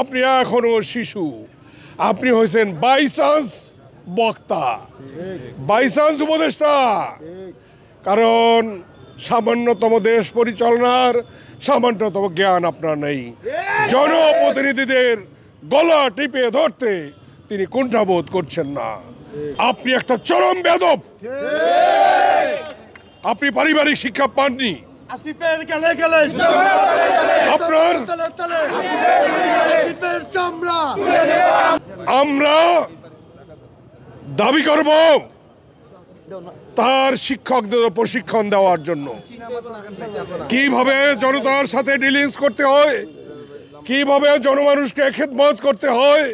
আপনি এখনো শিশু, আপনি হয়েছেন বাই চান্স বক্তা, বাই চান্স উপদেষ্টা। কারণ সামান্যতম দেশ পরিচালনার সামান্যতম জ্ঞান আপনার নেই। জনপ্রতিনিধিদের গলা টিপে ধরতে তিনি কুণ্ঠাবোধ করছেন না। আপনি একটা চরম বেয়াদব। আপনি পারিবারিক শিক্ষা পাননি। আপনার আমরা দাবি করব তার শিক্ষকদের প্রশিক্ষণ দেওয়ার জন্য, কিভাবে জনতার সাথে ডিলিংস করতে হয়, কিভাবে জনমানুষকে খেদমত করতে হয়,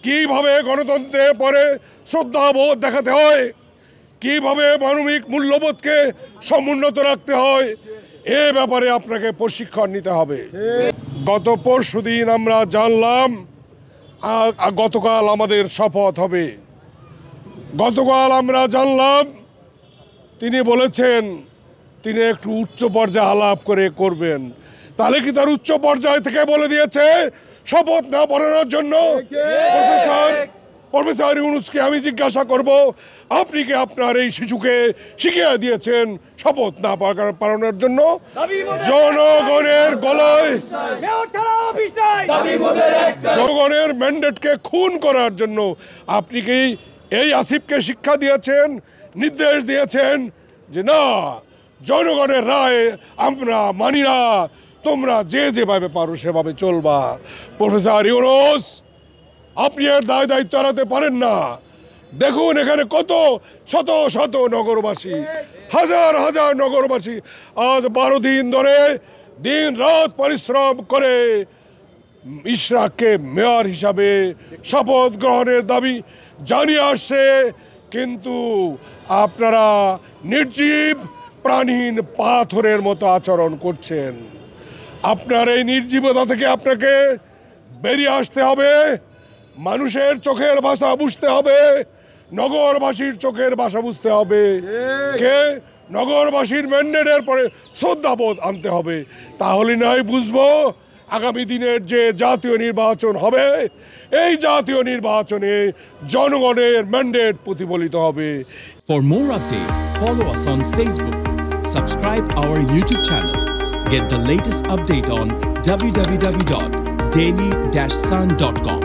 কিভাবে গণতন্ত্রের পরে শ্রদ্ধাবোধ দেখাতে হয়, কিভাবে মানবিক মূল্যবোধকে সমুন্নত রাখতে হয়, এ ব্যাপারে আপনাকে প্রশিক্ষণ নিতে হবে। গত পরশুদিন আমরা জানলাম, গতকাল আমাদের শপথ হবে। গতকাল আমরা জানলাম তিনি বলেছেন তিনি একটু উচ্চ পর্যায়ে আলাপ করবেন। তাহলে কি তার উচ্চ পর্যায় থেকে বলে দিয়েছে শপথ না পড়ানোর জন্য? প্রফেসর ইউনূসকে আমি জিজ্ঞাসা করব, আপনি কি আপনার এই শিশুকে শিখিয়ে দিয়েছেন শপথ না পড়ানোর জন্য? জনগণের গলায় জনগণের ম্যান্ডেটকে খুন করার জন্য আপনি কি এই আসিফকে শিক্ষা দিয়েছেন, নির্দেশ দিয়েছেন যে না, জনগণের রায় আমরা মানি না, তোমরা যেভাবে পারো সেভাবে চলবা? প্রফেসর ইউনূস, আপনি এর দায় দায়িত্ব এড়াতে পারেন না। দেখুন এখানে কত শত শত নগরবাসী, হাজার হাজার নগরবাসী আজ 12 দিন ধরে দিন রাত পরিশ্রম করে ইশরাককে মেয়র হিসাবে শপথ গ্রহণের দাবি জানিয়ে আসছে। কিন্তু আপনারা নির্জীব প্রাণহীন পাথরের মতো আচরণ করছেন। আপনার এই নির্জীবতা থেকে আপনাকে বেরিয়ে আসতে হবে। মানুষের চোখের ভাষা বুঝতে হবে, নগরবাসীর চোখের ভাষা বুঝতে হবে, কে নগরবাসীর ম্যান্ডেটের পরে শ্রদ্ধাবোধ আনতে হবে। তাহলে নয় বুঝবো আগামী দিনের যে জাতীয় নির্বাচন হবে, এই জাতীয় নির্বাচনে জনগণের ম্যান্ডেট প্রতিফলিত হবে। For more updates, follow us on Facebook, subscribe our YouTube channel, get the latest update on www.daily-sun.com.